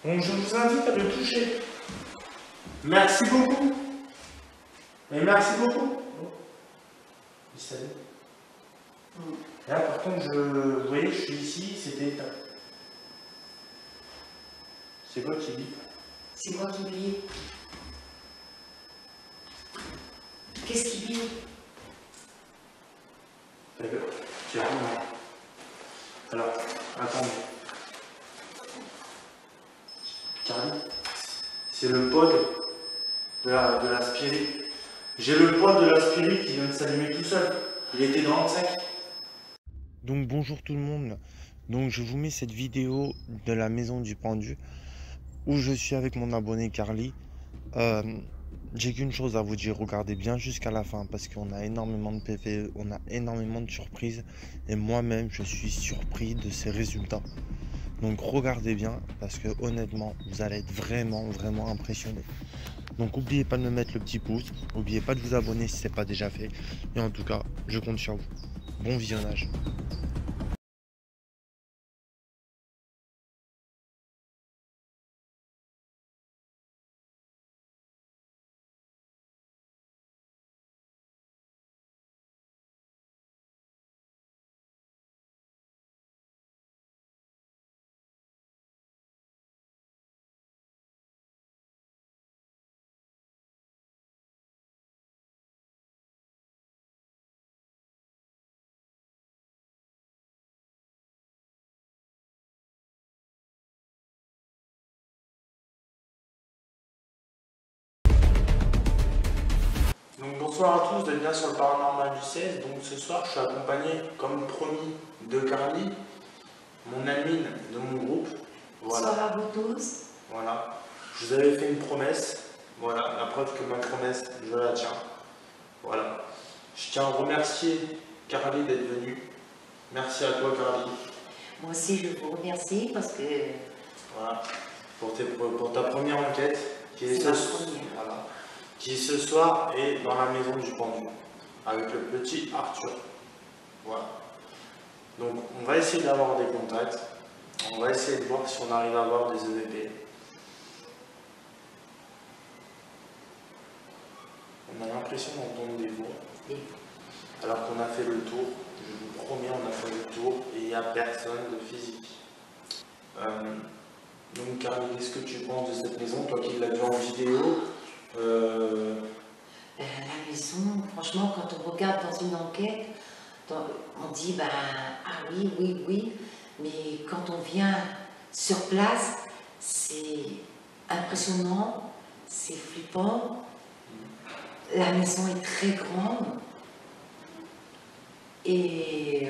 Donc je vous invite à le toucher. Merci beaucoup. Et merci beaucoup. Salut. Là par contre, vous voyez, je suis ici, c'était éteint. C'est quoi qui bip? C'est moi qui bip. Qu'est-ce qui bip? D'accord. Alors, attendez. Carly, c'est le pod de la Spirit. J'ai le pod de la Spirit qui vient de s'allumer tout seul. Il était dans le sac. Donc bonjour tout le monde. Donc je vous mets cette vidéo de la maison du pendu où je suis avec mon abonné Carly. J'ai qu'une chose à vous dire, regardez bien jusqu'à la fin parce qu'on a énormément de PVE, on a énormément de surprises et moi-même je suis surpris de ces résultats. Donc regardez bien parce que honnêtement vous allez être vraiment impressionné. Donc n'oubliez pas de me mettre le petit pouce, n'oubliez pas de vous abonner si ce n'est pas déjà fait et en tout cas je compte sur vous. Bon visionnage. Donc bonsoir à tous, vous êtes bien sur le paranormal du 16. Donc ce soir, je suis accompagné, comme promis, de Carly, mon admin de mon groupe. Voilà. Bonsoir à vous tous. Voilà. Je vous avais fait une promesse. Voilà, la preuve que ma promesse, je la tiens. Voilà. Je tiens à remercier Carly d'être venue. Merci à toi, Carly. Moi aussi, je vous remercie parce que Voilà. Pour ta première enquête, qui est c'est ma première. voilà, qui ce soir est dans la maison du pendu, avec le petit Arthur. Voilà. Donc on va essayer d'avoir des contacts. On va essayer de voir si on arrive à avoir des EVP. On a l'impression d'entendre des voix. Alors qu'on a fait le tour, je vous promets, on a fait le tour et il n'y a personne de physique. Donc Carly, qu'est-ce que tu penses de cette maison, toi qui l'as vu en vidéo? La maison, franchement, quand on regarde dans une enquête, on dit, ben, ah oui, mais quand on vient sur place, c'est impressionnant, c'est flippant, la maison est très grande, et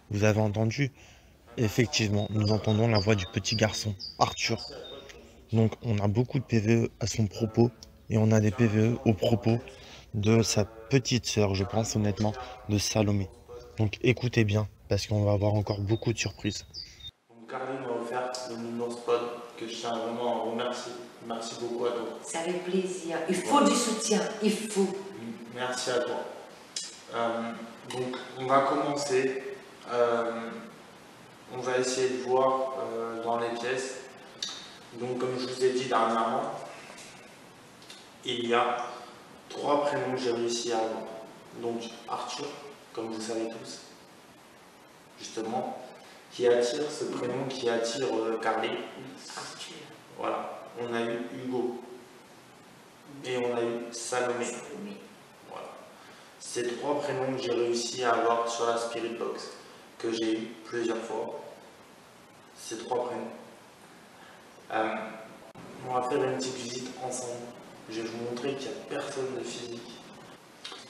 Vous avez entendu? Effectivement, nous entendons la voix du petit garçon, Arthur. Donc on a beaucoup de PVE à son propos et on a des PVE au propos de sa petite sœur, je pense honnêtement, de Salomé. Donc écoutez bien, parce qu'on va avoir encore beaucoup de surprises. Donc Carly m'a offert le nounours pod que je tiens vraiment à remercier. Merci beaucoup à toi. ça fait plaisir. Il faut du soutien, il faut. Merci à toi. Donc on va commencer. On va essayer de voir dans les pièces. Donc comme je vous ai dit dernièrement, il y a 3 prénoms que j'ai réussi à avoir. Donc Arthur, comme vous savez tous, justement, qui attire ce prénom qui attire Carly. Arthur. Voilà, on a eu Hugo et on a eu Salomé. Voilà. Ces 3 prénoms que j'ai réussi à avoir sur la Spirit Box, que j'ai eu plusieurs fois. Ces 3 prénoms. On va faire une petite visite ensemble. Je vais vous montrer qu'il n'y a personne de physique.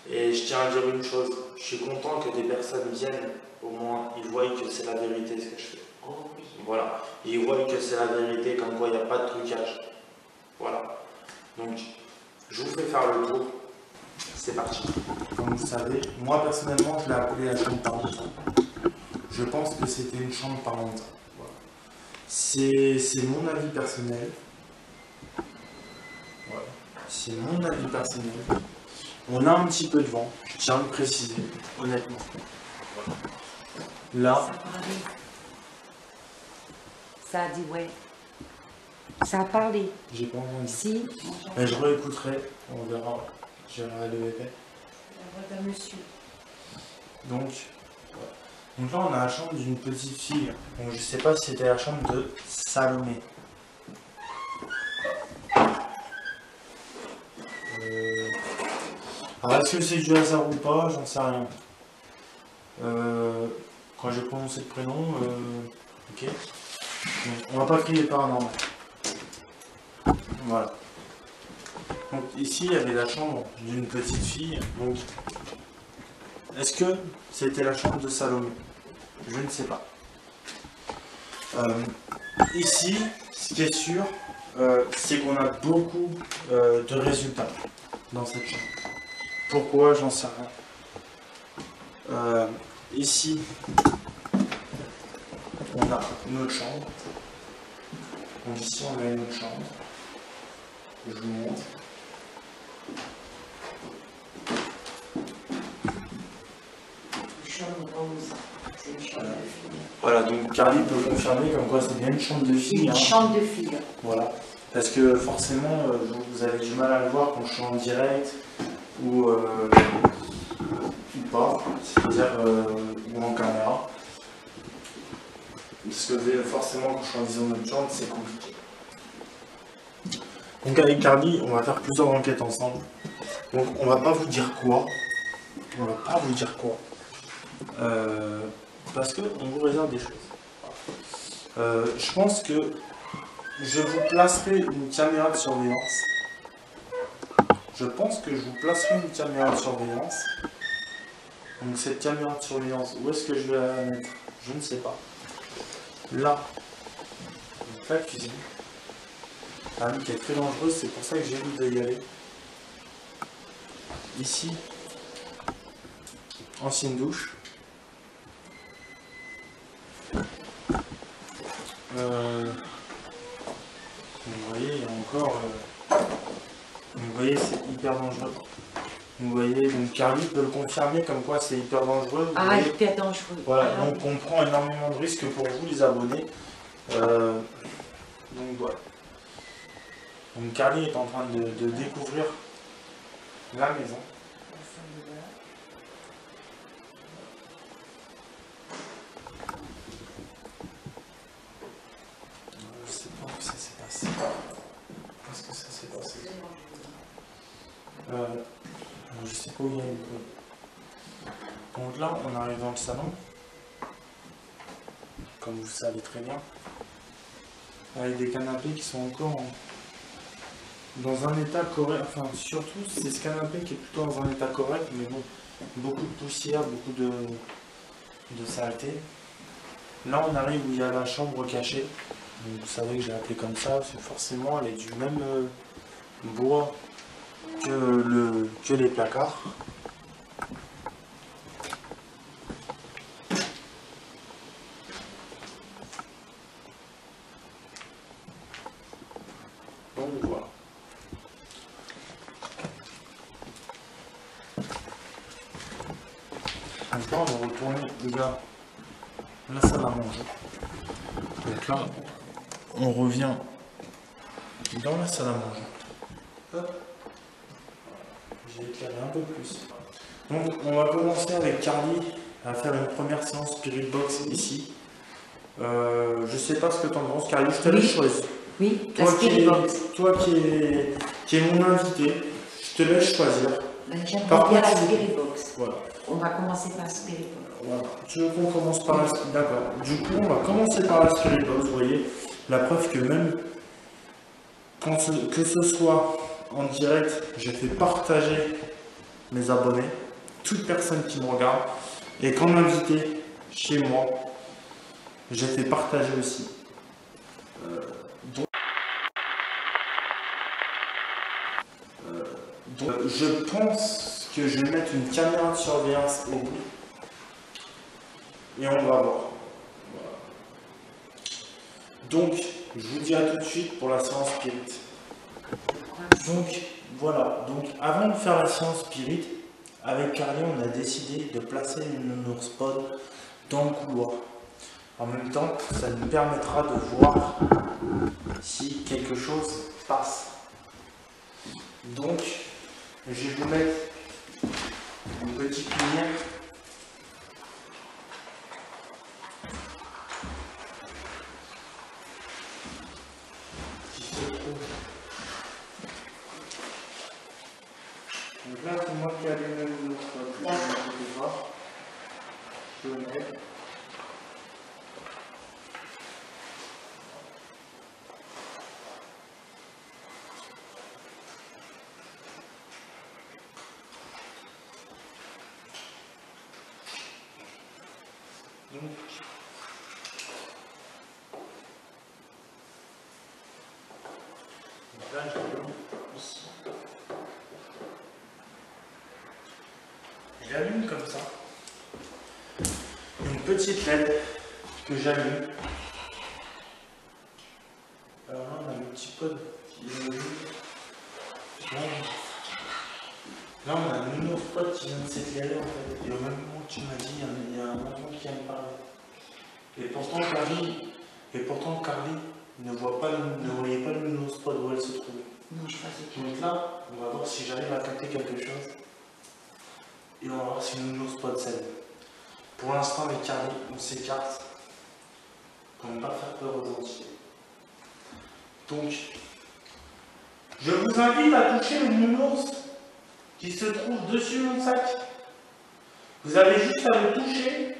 Et je tiens à dire une chose, je suis content que des personnes viennent, au moins ils voient que c'est la vérité ce que je fais. Oh oui. Voilà, ils voient que c'est la vérité, comme quoi il n'y a pas de trucage. Voilà. Donc, je vous fais faire le tour. C'est parti. Comme vous savez, moi personnellement, je l'ai appelé la chambre parentale. Je pense que c'était une chambre parentale. Voilà. C'est mon avis personnel. Voilà. C'est mon avis personnel. On a un petit peu de vent, je tiens à le préciser, honnêtement. Voilà. Là, Ça a parlé. Ça a dit ouais. Ça a parlé. j'ai pas entendu. Si. Mais je réécouterai, on verra. J'irai le bébé. La voix d'un monsieur. Donc là, on a la chambre d'une petite fille. Donc je sais pas si c'était la chambre de Salomé. Alors est-ce que c'est du hasard ou pas, j'en sais rien. Quand j'ai prononcé le prénom, ok. Donc, on va pas crier paranormal. Voilà. Donc ici, il y avait la chambre d'une petite fille. Donc, est-ce que c'était la chambre de Salomé? Je ne sais pas. Ici, ce qui est sûr, c'est qu'on a beaucoup de résultats dans cette chambre. Pourquoi? J'en sais rien. Ici, on a une autre chambre. Donc ici, on a une autre chambre. Je vous montre. Une chambre rose. C'est une chambre de fille. Voilà, donc Carly peut confirmer comme quoi c'est bien une chambre de fille. Une Hein. chambre de fille. Voilà. Parce que forcément, vous avez du mal à le voir quand je suis en direct ou pas, c'est-à-dire ou en caméra. Parce que forcément, quand je suis en vision nocturne, c'est compliqué. Donc avec Carly, on va faire plusieurs enquêtes ensemble. Donc on va pas vous dire quoi. On va pas vous dire quoi. Parce qu'on vous réserve des choses. Je pense que je vous placerai une caméra de surveillance. Je pense que je vous placerai une caméra de surveillance. Donc cette caméra de surveillance, où est-ce que je vais la mettre? Je ne sais pas. Là, donc la cuisine. Ah oui, qui est très dangereuse, c'est pour ça que j'évite d'y aller. Ici, ancienne douche. Vous voyez, il y a encore. Vous voyez, c'est hyper dangereux. Vous voyez, donc Carly peut le confirmer comme quoi c'est hyper dangereux. Vous Ah, voyez. hyper dangereux. Voilà, Ah, donc on prend énormément de risques pour vous les abonnés. Donc voilà. Donc Carly est en train de découvrir la maison. Je sais pas où ça s'est passé. Qu'est-ce que ça s'est passé? Je sais pas où il y a une. Donc là, on arrive dans le salon. Comme vous savez très bien. Avec des canapés qui sont encore dans un état correct. Enfin, surtout, c'est ce canapé qui est plutôt dans un état correct, mais bon, beaucoup de poussière, beaucoup de saleté. Là, on arrive où il y a la chambre cachée. Donc, vous savez que j'ai appelé comme ça, parce que forcément, elle est du même bois que les placards. Donc voilà. Maintenant, on va retourner déjà la salle à manger. Donc là, on revient dans la salle à manger. Hop. J'ai éclairé un peu plus. Donc, on va commencer avec Carly à faire une première séance Spirit Box ici. Je sais pas ce que tu en penses, Carly, je te laisse choisir. oui, la Spirit Box. Toi qui es mon invité, je te laisse choisir. Ben, j'aimerais Par bien la contre, Spirit Box. Voilà. On va commencer par la Spirit Box. Voilà. Tu veux qu'on commence par la D'accord. Du coup, on va commencer par la Spirit Box, vous voyez. La preuve que même que ce soit en direct, j'ai fait partager mes abonnés, toute personne qui me regarde, et qu'en invité chez moi, j'ai fait partager aussi. Donc, je pense que je vais mettre une caméra de surveillance au bout. Et on va voir. Voilà. Donc, je vous dis à tout de suite pour la séance Spirit. Donc, voilà. Donc, avant de faire la séance Spirit, avec Carly, on a décidé de placer une nounours pod dans le couloir. En même temps, ça nous permettra de voir si quelque chose passe. Donc, je vais vous mettre une petite lumière. Qui se trouve. Donc là, c'est moi qui allume le notre je le mets. Donc, là, je l'allume ici. Je l'allume comme ça. Une petite LED que j'allume. Alors là, on a le petit code qui est là, on a un nouveau spot qui vient de s'éclairer en fait. Et au même moment que tu m'as dit, il y a un enfant qui vient me parler. Et pourtant, Carly ne voyait pas le nouveau spot où elle se trouvait. Non, je faisais Donc là, on va voir si j'arrive à capter quelque chose. Et on va voir si le nouveau spot s'allume. Pour l'instant, avec Carly, on s'écarte pour ne pas faire peur aux entiers. Donc, je vous invite à toucher le nounours qui se trouve dessus mon sac. Vous avez juste à le toucher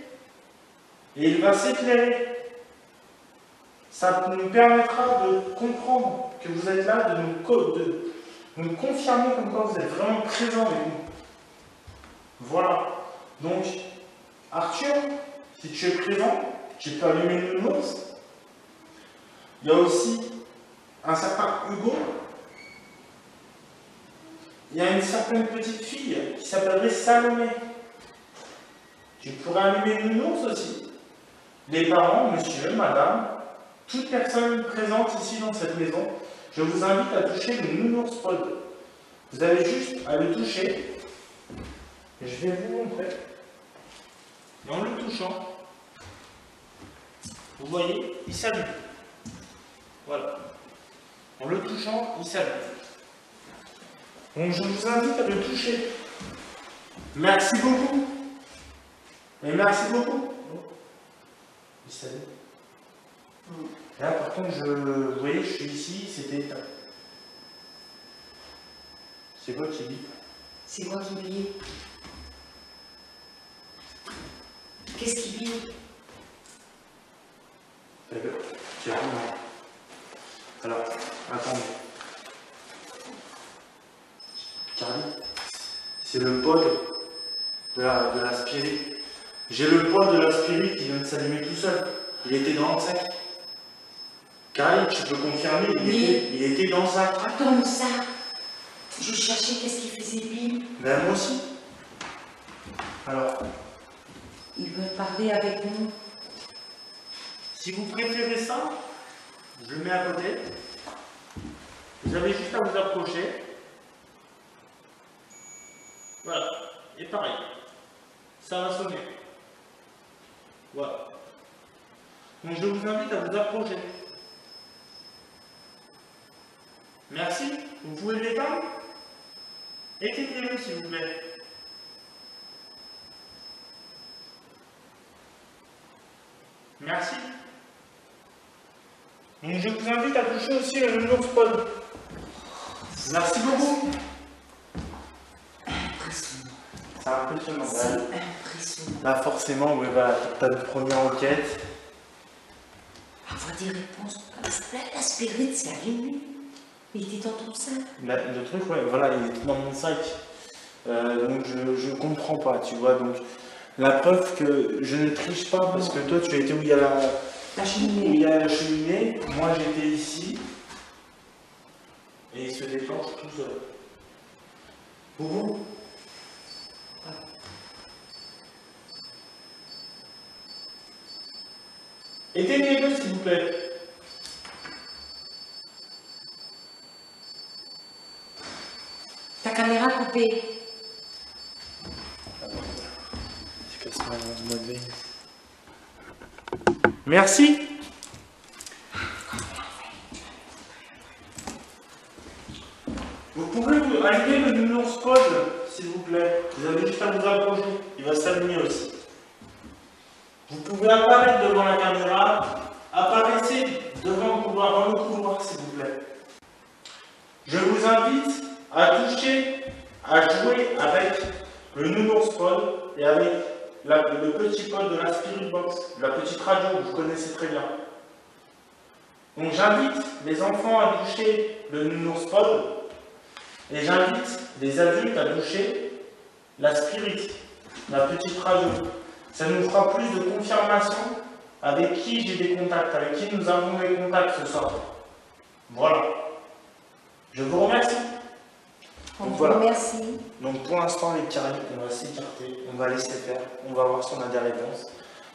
et il va s'éclairer. Ça nous permettra de comprendre que vous êtes là, de nous confirmer comme quoi vous êtes vraiment présent avec nous. Voilà. Donc, Arthur, si tu es présent, tu peux allumer le nounours. Il y a aussi un certain Hugo. Il y a une certaine petite fille qui s'appellerait Salomé. Tu pourrais allumer le nounours aussi. Les parents, monsieur, madame, toute personne présente ici dans cette maison, je vous invite à toucher le nounours pod. Vous avez juste à le toucher. Et je vais vous montrer. Et en le touchant, vous voyez, il s'allume. Voilà. En le touchant, il s'allume. Donc je vous invite à le toucher. Merci beaucoup. Et merci beaucoup. Il s'allume. Là par contre, vous voyez, je suis ici, c'était éteint. C'est quoi qui bip? C'est moi qui bille. Qu'est-ce qui bille? Alors, attendez. Carly, c'est le pod de la spirit. J'ai le pod de la spirit qui vient de s'allumer tout seul. Il était dans le sac. Carly, tu peux confirmer, il était dans le sac. Attends, ça. Je cherchais qu'est-ce qui faisait bille. Ben moi aussi. Alors, Ils veulent parler avec nous. si vous préférez ça, je le mets à côté. Vous avez juste à vous approcher. Voilà. Et pareil. Ça va sonner. Voilà. Donc je vous invite à vous approcher. Merci. Vous pouvez l'éteindre? Éteignez-le s'il vous plaît. Merci. Donc je vous invite à toucher aussi le nounours pod. Merci beaucoup. Impressionnant. C'est impressionnant. C'est impressionnant. Là forcément, oui, voilà, t'as une première enquête. Avoir des réponses comme ça. La spirit, c'est allumé. Il était dans ton sac. Le truc, ouais, voilà, il était dans mon sac. Donc je comprends pas, tu vois. Donc la preuve que je ne triche pas parce que toi tu as été où il y a La cheminée. où il y a la cheminée, moi j'étais ici. Et il se déclenche tout seul. Boubou. Éteignez-le s'il vous plaît. Ta caméra coupée. C'est qu'elle se met en mode veille. Merci. Vous pouvez vous allumer le nounours pod, s'il vous plaît. Vous avez juste à vous approcher. Il va s'allumer aussi. Vous pouvez apparaître devant la caméra. Apparaissez devant le couloir, dans le couloir, s'il vous plaît. Je vous invite à toucher, à jouer avec le nounours pod et avec le petit pod de la Spirit Box, la petite radio que vous connaissez très bien. Donc j'invite les enfants à toucher le nounours pod et j'invite les adultes à toucher la Spirit, la petite radio. Ça nous fera plus de confirmation avec qui j'ai des contacts, avec qui nous avons des contacts ce soir. Voilà. Je vous remercie. On vous remercie. Donc pour l'instant, les carrés, on va s'écarter, on va laisser faire, on va voir si on a des réponses.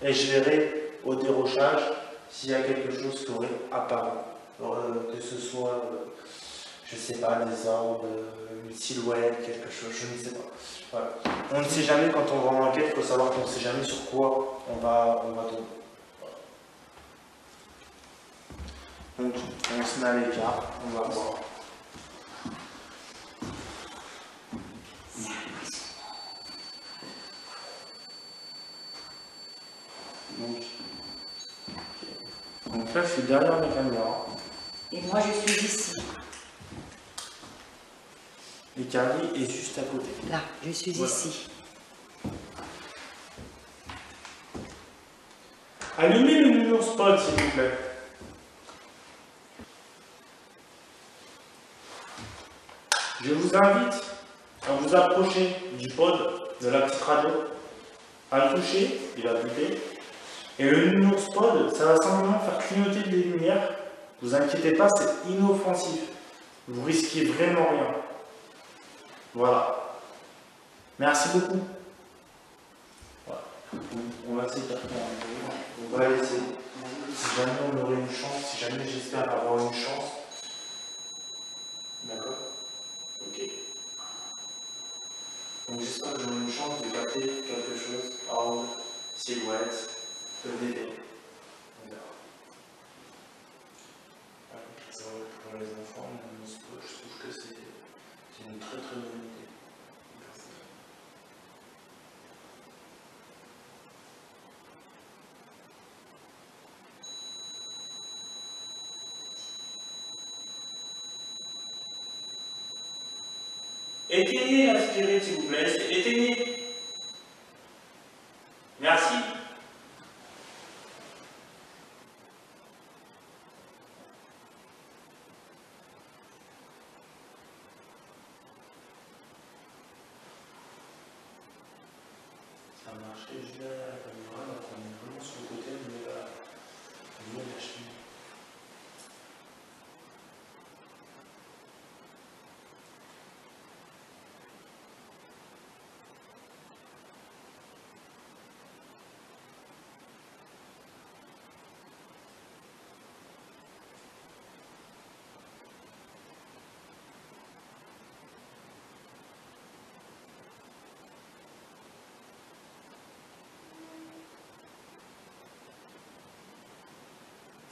Et je verrai au dérochage s'il y a quelque chose qui aurait apparu. Que ce soit, je ne sais pas, des orbes, une silhouette, quelque chose, je ne sais pas. Voilà. On ne sait jamais quand on va en enquête, il faut savoir qu'on ne sait jamais sur quoi on va tomber. Voilà. Donc on se met à l'écart, on va voir. Donc là, je suis derrière la caméra. Et moi, je suis ici. Et Carly est juste à côté. Là, je suis ici. Allumez le nounours pod, s'il vous plaît. Je vous invite à vous approcher du pod de la petite radio, à le toucher, il va buter. Et le nounours pod, ça va simplement faire clignoter des lumières. Ne vous inquiétez pas, c'est inoffensif. Vous risquez vraiment rien. Voilà. Merci beaucoup. Voilà. On va s'écarter. On va laisser. Si jamais on aurait une chance, si jamais j'espère avoir une chance. D'accord? Ok. Donc j'espère que j'aurai une chance de capter quelque chose. Orbe, silhouette, EDD. On verra. C'est vrai que pour les enfants, je trouve que c'est une très très bonne idée. Éteignez la spirit, s'il vous plaît. Éteignez. Merci. Ça marchait juste derrière la caméra, donc on est vraiment sur le côté de la cheminée.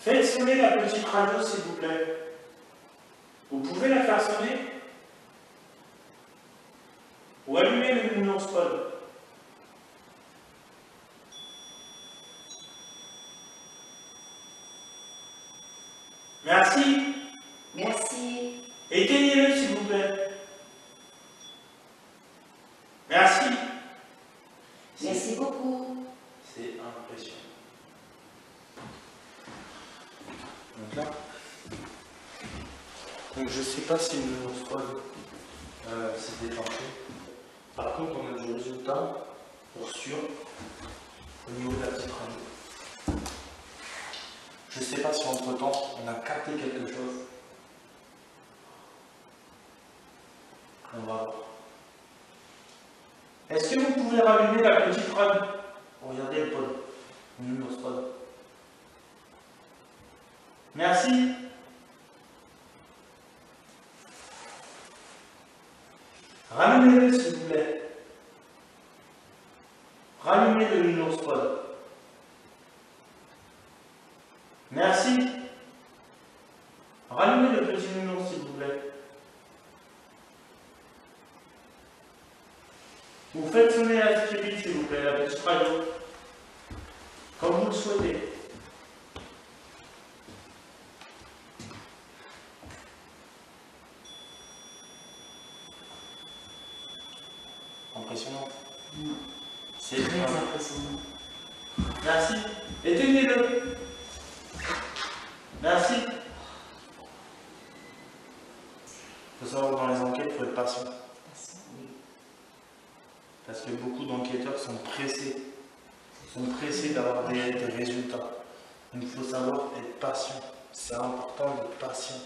Faites sonner la petite radio, s'il vous plaît. Vous pouvez la faire sonner? Ou allumer le nounours pod. Merci. Merci. Éteignez-le, s'il vous plaît. Merci. Merci beaucoup. C'est impressionnant. Donc là, donc je ne sais pas si le nounours pod s'est déclenché. Par contre, on a du résultat pour sûr au niveau de la petite radio. Je ne sais pas si entre temps on a capté quelque chose. On va voir. Est-ce que vous pouvez rallumer la petite radio? Regardez le pod. Le nounours pod. Merci. Rallumez-le, s'il vous plaît. Rallumez le nounours pod. Merci. Rallumez le petit nounours, s'il vous plaît. Vous faites sonner la spirit, s'il vous plaît, la petite radio. Comme vous le souhaitez. Impressionnant. C'est Très impressionnant. Merci. Éteignez-le. Merci. Il faut savoir que dans les enquêtes, il faut être patient. Parce que beaucoup d'enquêteurs sont pressés d'avoir des résultats. Donc il faut savoir être patient. C'est important d'être patient.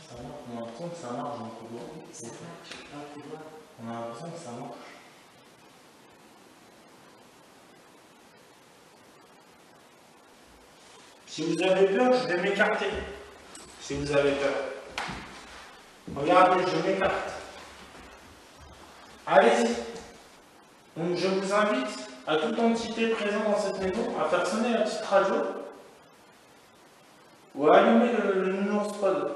Ça marche, on a l'impression que ça marche dans le couloir. Ça marche dans le couloir. On a l'impression que ça marche. Si vous avez peur, je vais m'écarter. Si vous avez peur. Regardez, je m'écarte. Allez-y. Donc je vous invite à toute entité présente dans cette maison à faire sonner la petite radio ou à allumer le nounours pod.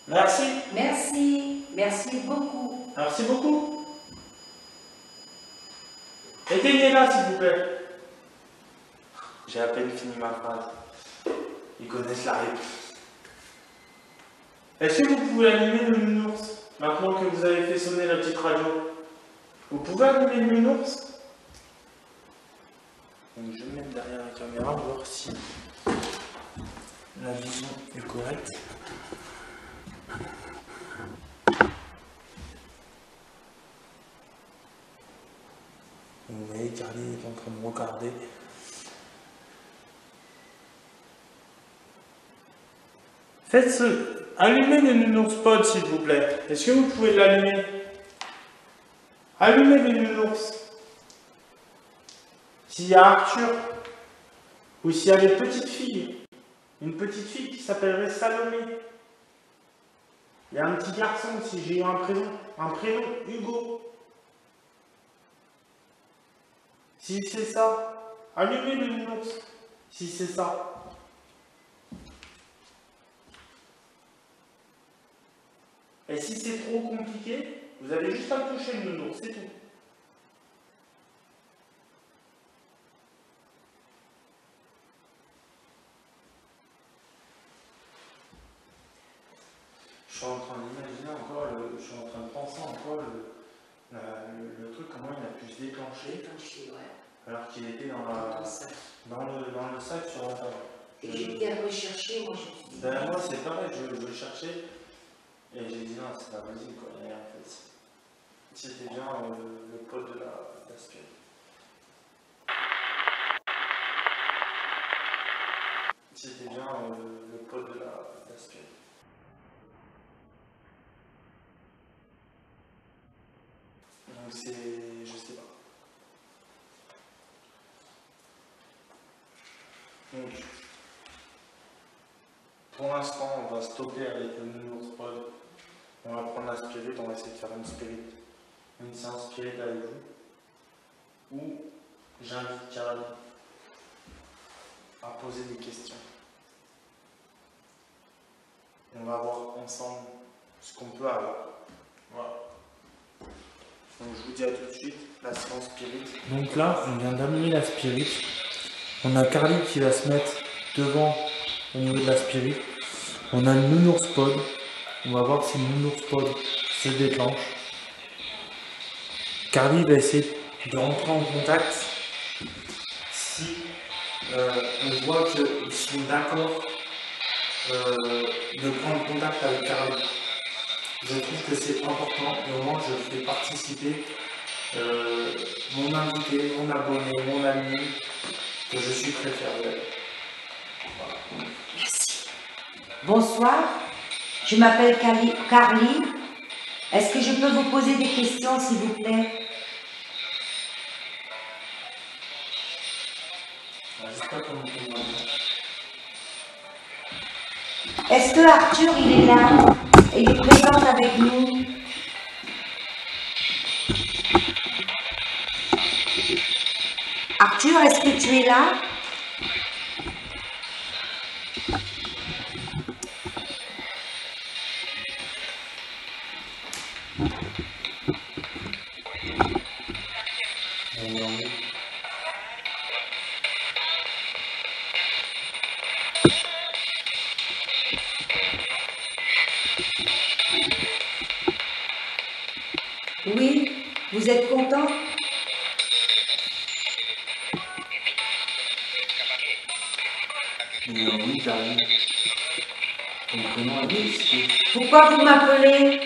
Merci. Merci. Merci beaucoup. Merci beaucoup. Éteignez-la, s'il vous plaît. J'ai à peine fini ma phrase. Ils connaissent la réponse. Est-ce que vous pouvez allumer le nounours maintenant que vous avez fait sonner la petite radio? Vous pouvez allumer le nounours? Donc je vais me mettre derrière la caméra, voir si la vision est correcte. Vous voyez, Carly est en train de me regarder. Allumez le nounours pod, s'il vous plaît. Est-ce que vous pouvez l'allumer? Allumez le nounours. S'il y a Arthur, ou s'il y a des petites filles, une petite fille qui s'appellerait Salomé. Il y a un petit garçon aussi, j'ai eu un prénom Hugo. Si c'est ça, allumez le nounours. Si c'est ça. Et si c'est trop compliqué, vous avez juste à toucher le nounours, c'est tout. Je suis en train d'imaginer encore, je suis en train de penser encore le truc, comment il a pu se déclencher. Alors qu'il était dans le sac sur la table. Et j'ai été rechercher, moi je me suis dit. Ben, moi c'est pareil, je le cherchais et j'ai dit non, c'est pas possible quoi. Et en fait, c'était bien le pot de l'aspirine. C'était bien le pot de l'aspirine. Donc c'est. Je sais pas. Donc, pour l'instant, on va stopper avec le nounours pod. On va prendre la spirit, on va essayer de faire une séance spirit avec vous. Où j'invite Carly à poser des questions. On va voir ensemble ce qu'on peut avoir. Voilà. Donc je vous dis à tout de suite, la séance spirit. Donc là, on vient d'allumer la spirit. On a Carly qui va se mettre devant au niveau de la spirit. On a le nounours pod. On va voir si le nounours pod se déclenche. Carly va essayer de rentrer en contact. Si on voit qu'ils sont d'accord de prendre contact avec Carly. Je trouve que c'est important et au moins je fais participer mon invité, mon abonné, mon ami, que je suis très fier d'elle. Voilà. Merci. Bonsoir, je m'appelle Carly. Est-ce que je peux vous poser des questions, s'il vous plaît? J'espère qu'on me comprend. Est-ce que Arthur, il est là? Il est présent avec nous? Arthur, est-ce que tu es là? Oui, vous êtes content? Oui, Carly. Ton prénom est ici. Pourquoi vous m'appelez?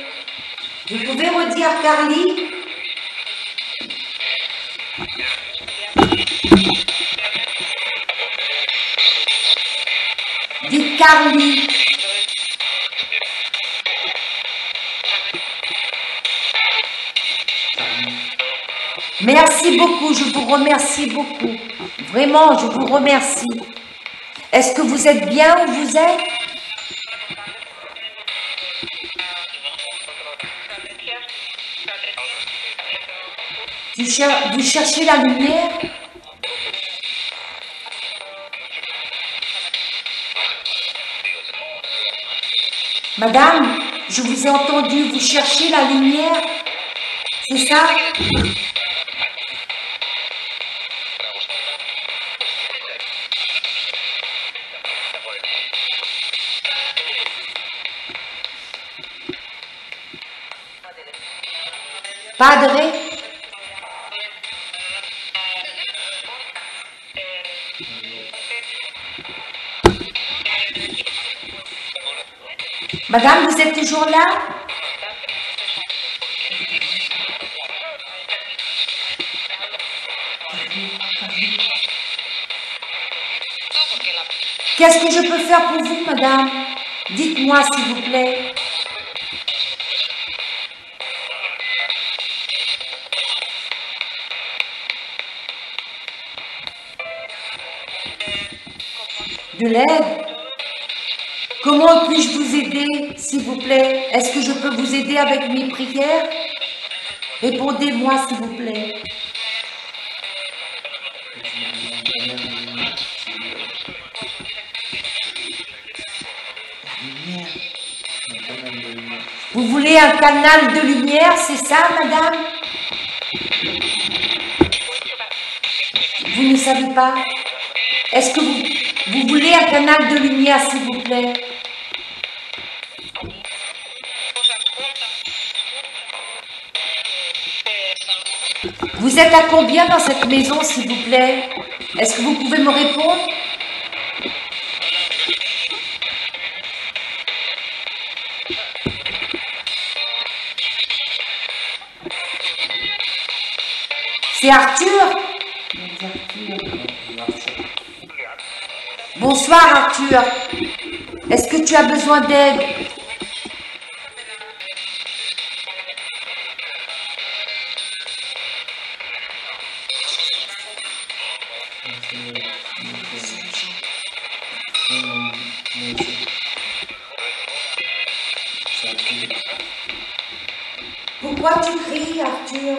Vous pouvez redire Carly? Dites Carly. Merci beaucoup, je vous remercie beaucoup. Vraiment, je vous remercie. Est-ce que vous êtes bien où vous êtes? Vous cherchez la lumière? Madame, je vous ai entendu, vous cherchez la lumière? C'est ça? Padre? Madame, vous êtes toujours là? Qu'est-ce que je peux faire pour vous, madame? Dites-moi, s'il vous plaît. De l'aide? Comment puis-je vous aider, s'il vous plaît? Est-ce que je peux vous aider avec mes prières? Répondez-moi, s'il vous plaît. Vous voulez un canal de lumière, c'est ça, madame? Vous ne savez pas? Est-ce que vous voulez un canal de lumière, s'il vous plaît? Vous êtes à combien dans cette maison, s'il vous plaît? Est-ce que vous pouvez me répondre? C'est Arthur? Bonsoir Arthur. Est-ce que tu as besoin d'aide? Pourquoi tu cries, Arthur?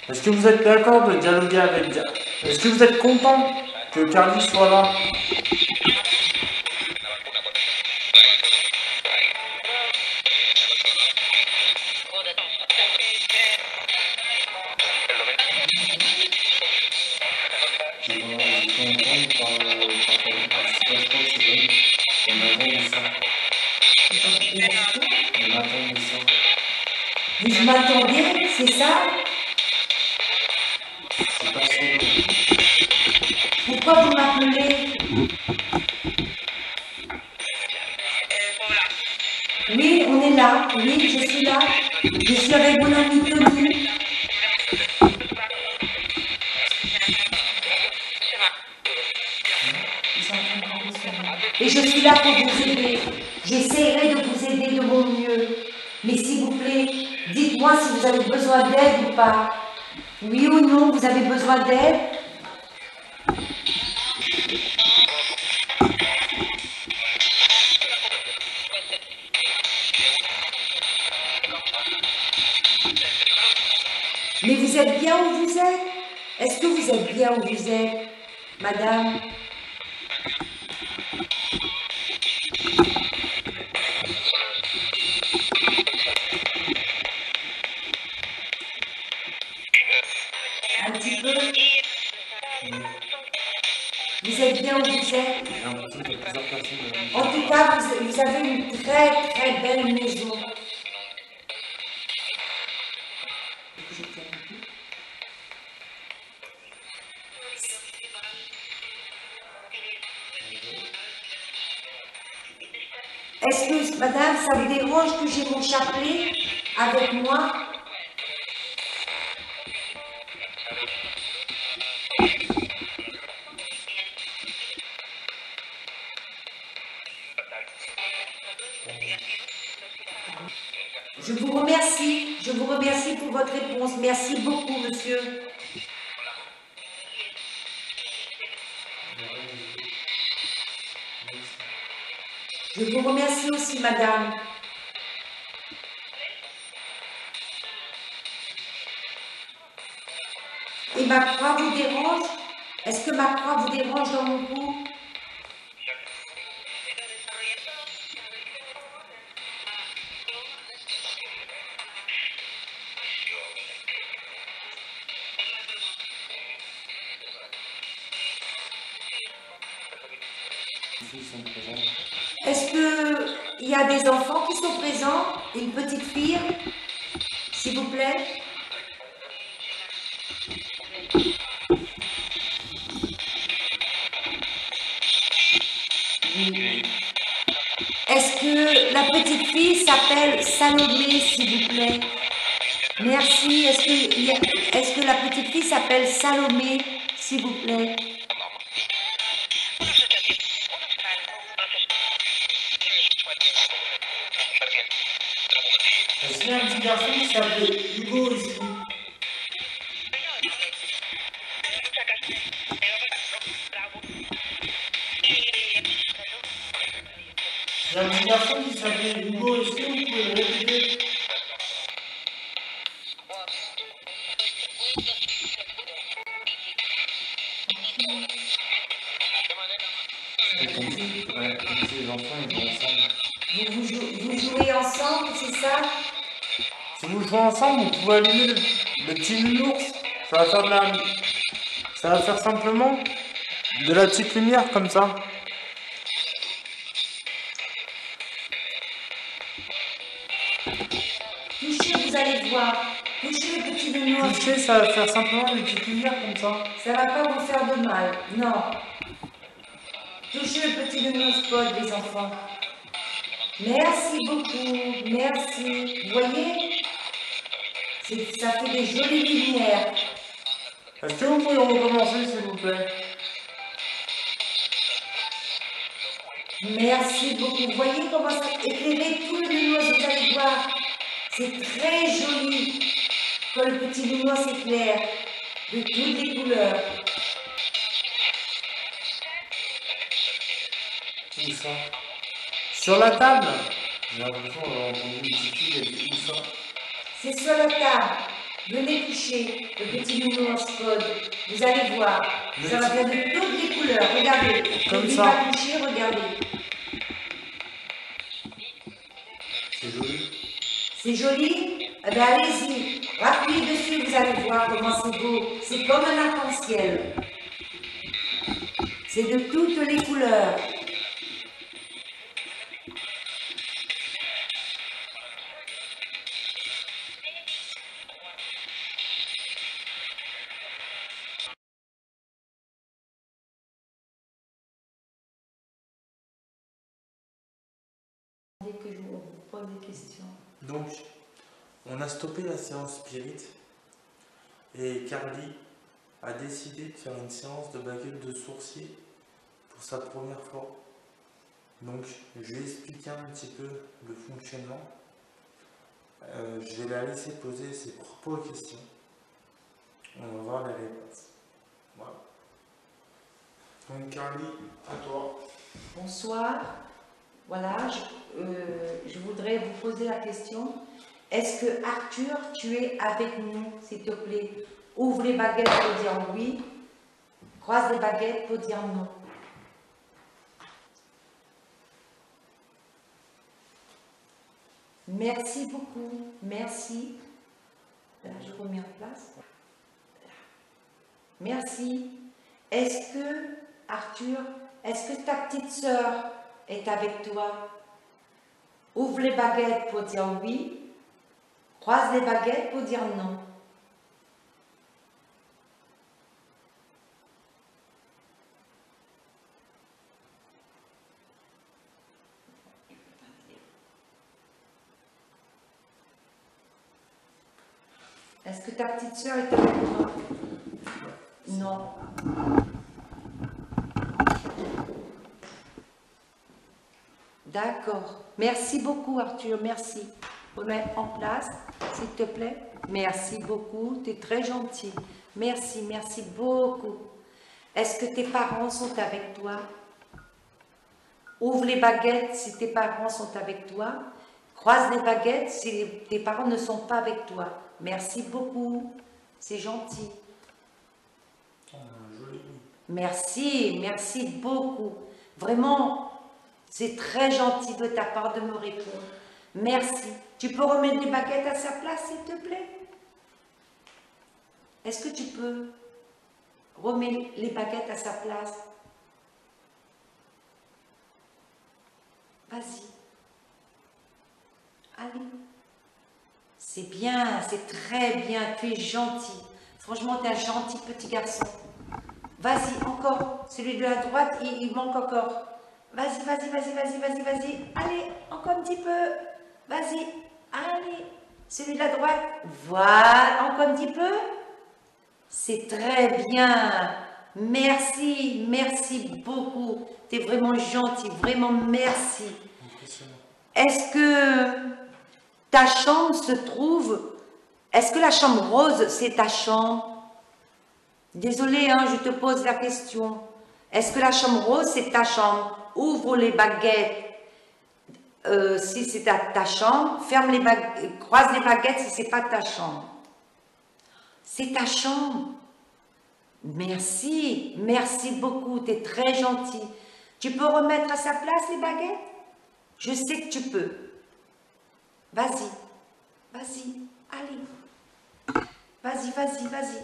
Est-ce que vous êtes d'accord de dialoguer avec... Est-ce que vous êtes content que Carly soit là? Vous m'attendez, c'est ça? Pourquoi vous m'appelez? Oui, on est là. Oui, je suis là. Je suis avec mon ami Tony. Et je suis là pour vous aider. J'essaierai de vous aider de mon mieux. Mais s'il vous plaît, dites-moi si vous avez besoin d'aide ou pas. Oui ou non, vous avez besoin d'aide? êtes bien où vous êtes, madame? Un petit peu? Vous êtes bien où vous êtes? J'ai l'impression qu'il y a plusieurs personnes. En tout cas, vous avez une très très belle maison. Est-ce que, madame, ça vous dérange que j'ai mon chapelet avec moi? Je vous remercie pour votre réponse. Merci beaucoup, monsieur. Je vous remercie aussi, madame. Et ma croix vous dérange? Est-ce que ma croix vous dérange dans mon cou? Est-ce qu'il y a des enfants qui sont présents? Une petite fille, s'il vous plaît? Est-ce que la petite fille s'appelle Salomé, s'il vous plaît? Merci. Est-ce que la petite fille s'appelle Salomé, s'il vous plaît? Est-ce qu'il y a un petit garçon qui s'appelle Hugo ici? Il y a un petit garçon qui s'appelle Hugo ici, vous pouvez le répéter? C'est comme si les enfants ils jouent ensemble. Vous jouez ensemble, c'est ça? Si vous jouez ensemble, vous pouvez allumer le petit nounours. Ça va faire simplement de la petite lumière comme ça. Touchez, vous allez voir. Touchez le petit nounours. Toucher, ça va faire simplement une petite lumière comme ça. Ça va pas vous faire de mal, non. Touchez le petit nounours Pod, les enfants. Merci beaucoup, merci. Vous voyez? Ça fait des jolies lumières. Est-ce que vous pouvez recommencer, s'il vous plaît? Merci beaucoup. Vous voyez comment ça éclaire tout le nounours, vous allez voir. C'est très joli quand le petit nounours éclaire de toutes les couleurs. Où ça? Sur la table? J'ai l'impression d'avoir entendu une petite fille, elle dit où ça? C'est sur la table. Venez toucher le petit nounours Pod. Vous allez voir. Ça va faire de toutes les couleurs. Regardez. Comme ça. ça. Toucher, regardez. C'est joli. C'est joli? Eh bien, allez-y. Rappuyez dessus, vous allez voir comment c'est beau. C'est comme un arc-en-ciel. C'est de toutes les couleurs. Que je vous pose des questions. Donc, on a stoppé la séance spirit et Carly a décidé de faire une séance de baguette de sourcier pour sa première fois. Donc, je vais expliquer un petit peu le fonctionnement. Je vais la laisser poser ses propres questions. On va voir les réponses. Voilà. Donc, Carly, à toi. Bonsoir. Voilà, je voudrais vous poser la question. Est-ce que Arthur, tu es avec nous, s'il te plaît? Ouvre les baguettes pour dire oui. Croise les baguettes pour dire non. Merci beaucoup. Merci. Là, je remets en place. Merci. Est-ce que, Arthur, est-ce que ta petite sœur est avec toi? Ouvre les baguettes pour dire oui. Croise les baguettes pour dire non. Est-ce que ta petite sœur est avec toi? Non. D'accord. Merci beaucoup, Arthur. Merci. Remets en place, s'il te plaît. Merci beaucoup. Tu es très gentil. Merci, merci beaucoup. Est-ce que tes parents sont avec toi? Ouvre les baguettes si tes parents sont avec toi. Croise les baguettes si tes parents ne sont pas avec toi. Merci beaucoup. C'est gentil. Merci, merci beaucoup. Vraiment, c'est très gentil de ta part de me répondre. Merci. Tu peux remettre les baguettes à sa place, s'il te plaît? Est-ce que tu peux remettre les baguettes à sa place? Vas-y. Allez. C'est bien, c'est très bien. Tu es gentil. Franchement, tu es un gentil petit garçon. Vas-y, encore. Celui de la droite, il manque encore. Vas-y, vas-y, vas-y, vas-y, vas-y, vas-y. Allez, encore un petit peu. Vas-y, allez. Celui de la droite. Voilà, encore un petit peu. C'est très bien. Merci, merci beaucoup. Tu es vraiment gentil, vraiment merci. Est-ce que ta chambre se trouve... Est-ce que la chambre rose, c'est ta chambre? Désolée, hein, je te pose la question. Est-ce que la chambre rose, c'est ta chambre? Ouvre les baguettes si c'est ta chambre. Ferme les baguettes, croise les baguettes si c'est pas ta chambre. C'est ta chambre. Merci, merci beaucoup, tu es très gentil. Tu peux remettre à sa place les baguettes? Je sais que tu peux. Vas-y, vas-y, allez. Vas-y, vas-y, vas-y.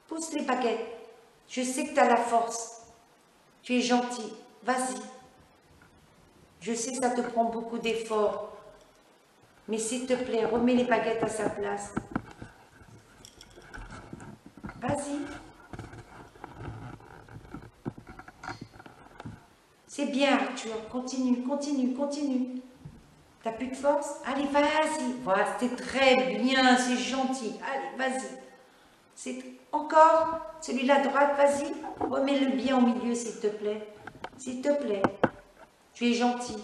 Pousse les baguettes. Je sais que tu as la force. Tu es gentil. Vas-y. Je sais que ça te prend beaucoup d'efforts. Mais s'il te plaît, remets les baguettes à sa place. Vas-y. C'est bien, Arthur. Continue, continue, continue. T'as plus de force? Allez, vas-y. Voilà, c'est très bien, c'est gentil. Allez, vas-y. C'est encore celui de la droite, vas-y. Remets-le bien au milieu, s'il te plaît. S'il te plaît. Tu es gentil.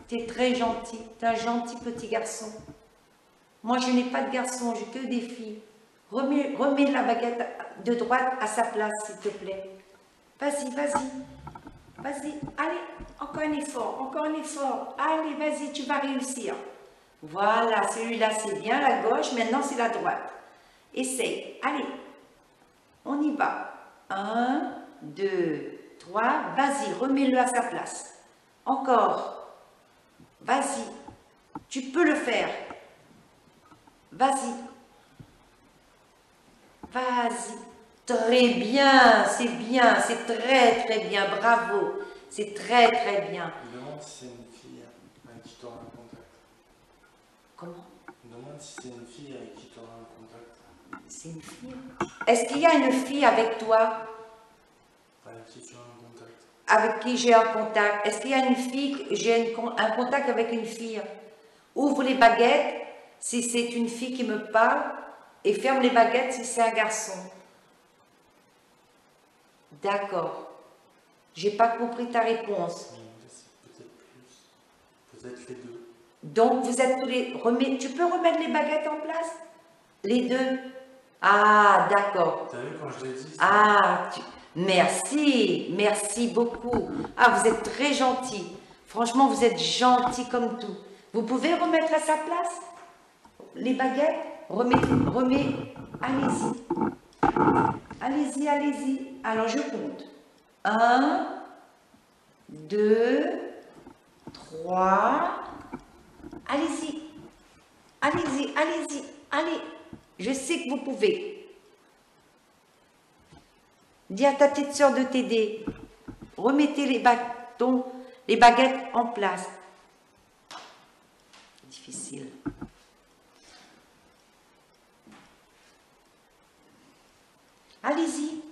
Tu es très gentil. Tu es un gentil petit garçon. Moi, je n'ai pas de garçon, j'ai que des filles. Remets la baguette de droite à sa place, s'il te plaît. Vas-y, vas-y. Vas-y, allez, encore un effort, encore un effort. Allez, vas-y, tu vas réussir. Voilà, celui-là, c'est bien la gauche. Maintenant, c'est la droite. Essaye. Allez, on y va. 1, 2, 3. Vas-y, remets-le à sa place. Encore. Vas-y. Tu peux le faire. Vas-y. Vas-y. Très bien, c'est très très bien, bravo, c'est très très bien. Demande si c'est une fille avec qui tu auras un contact. Comment? Demande si c'est une fille avec qui tu auras un contact. C'est une fille? Est-ce qu'il y a une fille avec toi? Avec qui tu as un contact. Avec qui j'ai un contact? Est-ce qu'il y a une fille, j'ai un contact avec une fille? Ouvre les baguettes si c'est une fille qui me parle et ferme les baguettes si c'est un garçon. D'accord. J'ai pas compris ta réponse. Peut-être plus. Peut-être les deux. Donc, vous êtes tous les... Tu peux remettre les baguettes en place? Les deux? Ah, d'accord. T'as vu quand je l'ai dit? Ah, merci. Merci beaucoup. Ah, vous êtes très gentil. Franchement, vous êtes gentil comme tout. Vous pouvez remettre à sa place les baguettes? Remets. Allez-y. Allez-y, allez-y. Alors, je compte. 1, 2, 3. Allez-y. Allez-y, allez-y. Allez. Je sais que vous pouvez. Dis à ta petite sœur de t'aider. Remettez les bâtons, les baguettes en place. Difficile. Allez-y.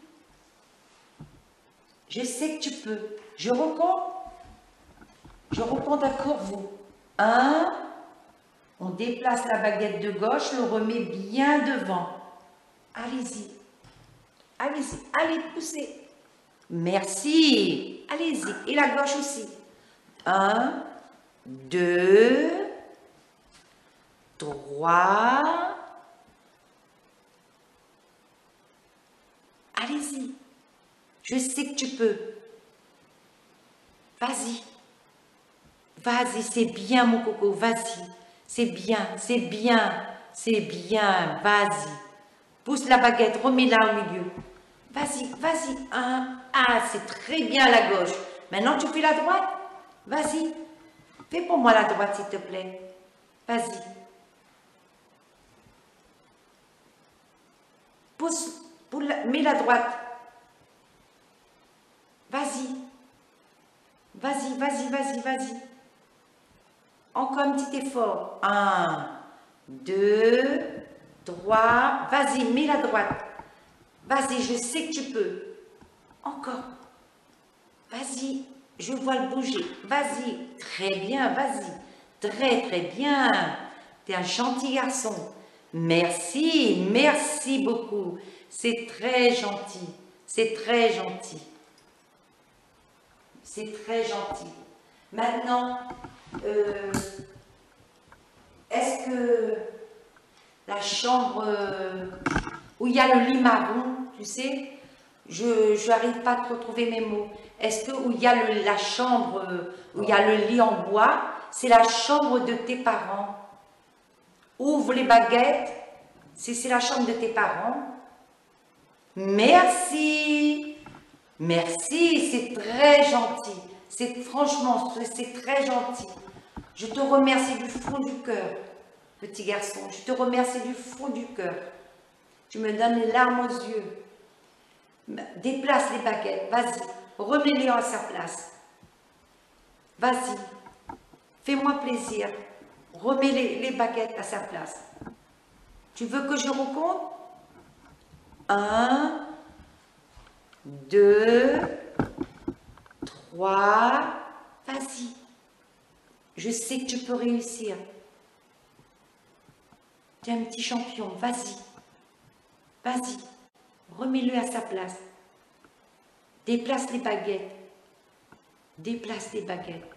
Je sais que tu peux. Je recompte. Je recompte encore vous. 1. On déplace la baguette de gauche, le remet bien devant. Allez-y. Allez-y. Allez, poussez. Merci. Allez-y. Et la gauche aussi. 1, 2, 3. Allez-y. Je sais que tu peux. Vas-y. Vas-y, c'est bien mon coco, vas-y. C'est bien, c'est bien, c'est bien, vas-y. Pousse la baguette, remets-la au milieu. Vas-y, vas-y. Ah, c'est très bien la gauche. Maintenant, tu fais la droite. Vas-y. Fais pour moi la droite, s'il te plaît. Vas-y. Pousse, mets la droite. Vas-y. Vas-y, vas-y, vas-y, vas-y. Encore un petit effort. 1, 2, 3. Vas-y, mets la droite. Vas-y, je sais que tu peux. Encore. Vas-y, je vois le bouger. Vas-y, très bien, vas-y. Très, très bien. Tu es un gentil garçon. Merci, merci beaucoup. C'est très gentil. C'est très gentil. C'est très gentil. Maintenant, est-ce que la chambre où il y a le lit marron, tu sais, je n'arrive pas à retrouver mes mots. Est-ce que où il y a la chambre où il y a le lit en bois, c'est la chambre de tes parents? Ouvre les baguettes, c'est la chambre de tes parents. Merci, merci, c'est très gentil. Franchement, c'est très gentil. Je te remercie du fond du cœur, petit garçon. Je te remercie du fond du cœur. Tu me donnes les larmes aux yeux. Déplace les baguettes, vas-y. Remets-les à sa place. Vas-y. Fais-moi plaisir. Remets les baguettes à sa place. Tu veux que je recompte? 1, 2, 3. Vas-y. Je sais que tu peux réussir. Tu es un petit champion. Vas-y. Vas-y. Remets-le à sa place. Déplace les baguettes. Déplace les baguettes.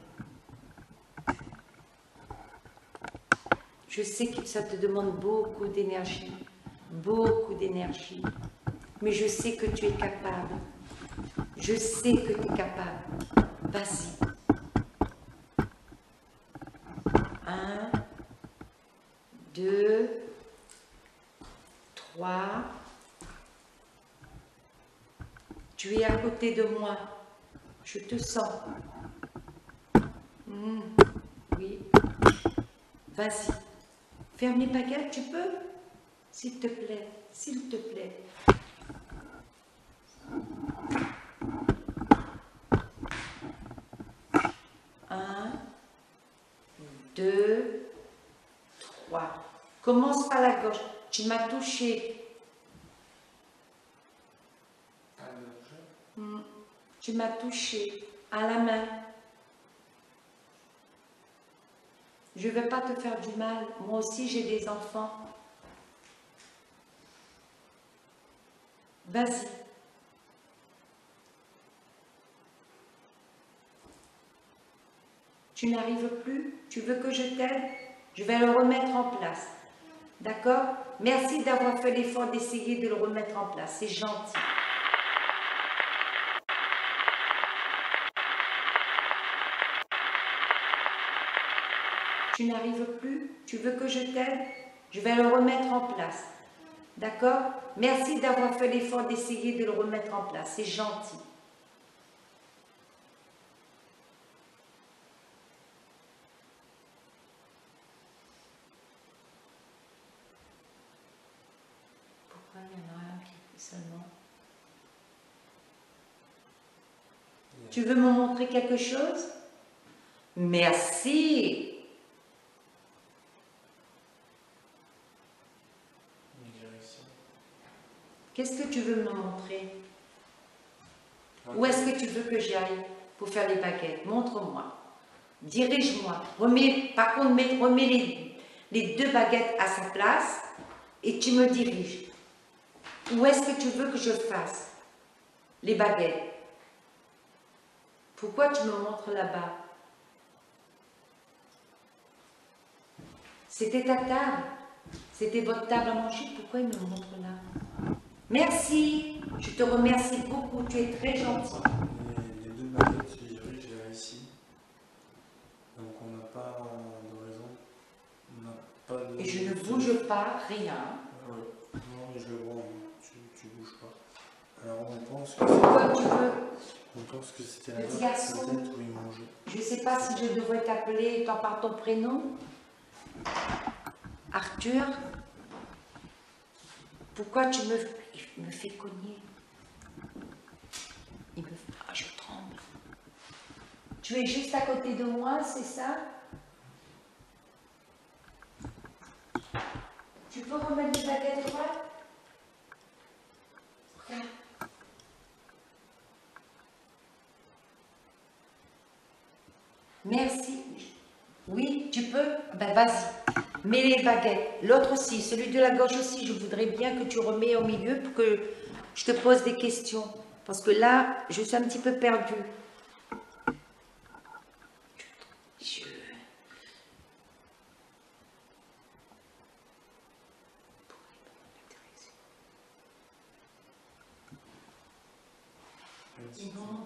Je sais que ça te demande beaucoup d'énergie. Beaucoup d'énergie. Mais je sais que tu es capable. Je sais que tu es capable. Vas-y. 1, 2, 3. Tu es à côté de moi. Je te sens. Oui. Vas-y. Ferme les baguettes, tu peux? S'il te plaît. S'il te plaît. Un, 2, 3. Commence par la gauche. Tu m'as touché. Tu m'as touché à la main. Je ne vais pas te faire du mal. Moi aussi, j'ai des enfants. Vas-y. Tu n'arrives plus? Tu veux que je t'aide? Je vais le remettre en place. D'accord? Merci d'avoir fait l'effort d'essayer de le remettre en place. C'est gentil. Tu n'arrives plus? Tu veux que je t'aide? Je vais le remettre en place. D'accord? Merci d'avoir fait l'effort d'essayer de le remettre en place. C'est gentil. Pourquoi il y en a un qui fait seulement? Tu veux me montrer quelque chose? Merci. Qu'est-ce que tu veux me montrer? Où est-ce que tu veux que j'aille pour faire les baguettes? Montre-moi. Dirige-moi. Par contre, remets les deux baguettes à sa place et tu me diriges. Où est-ce que tu veux que je fasse les baguettes? Pourquoi tu me montres là-bas? C'était ta table. C'était votre table à manger. Pourquoi il me montre là? Merci. Je te remercie beaucoup. Tu es très gentil. Les deux baguettes, si je les ici. Donc on n'a pas de raison. On n'a pas de... Et je ne bouge pas, rien. Oui. Non, mais je le vois. Tu bouges pas. Alors on pense que... Pourquoi tu veux? On pense que c'était la Petit garçon. peut-être où il mangeait. Je ne sais pas si je devrais t'appeler par ton prénom. Arthur. Pourquoi tu il me fait cogner? Ah, je tremble. Tu es juste à côté de moi, c'est ça? Tu peux remettre les baguettes droites? Regarde. Merci. Oui, tu peux? Ben vas-y. Mets les baguettes. L'autre aussi, celui de la gauche aussi, je voudrais bien que tu remets au milieu pour que je te pose des questions. Parce que là, je suis un petit peu perdue.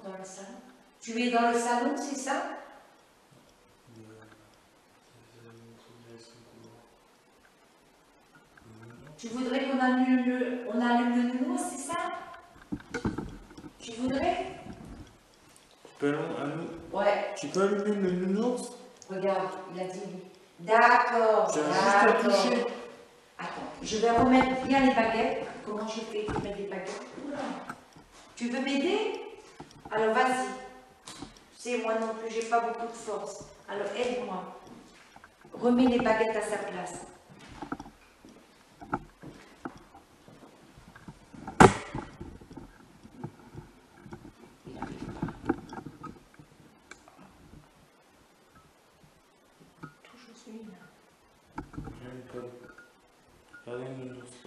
Dans le salon. Tu es dans le salon, c'est ça? Tu voudrais qu'on allume le nounours, c'est ça? Tu voudrais? Ouais. Tu peux allumer le nounours? Regarde, il a dit oui. D'accord. Tu as juste à toucher. Attends, je vais remettre bien les baguettes. Comment je fais pour mettre les baguettes? Oula. Tu veux m'aider? Alors vas-y. Tu sais, moi non plus, j'ai pas beaucoup de force. Alors aide-moi. Remets les baguettes à sa place. Il n'arrive pas. Toujours celui-là.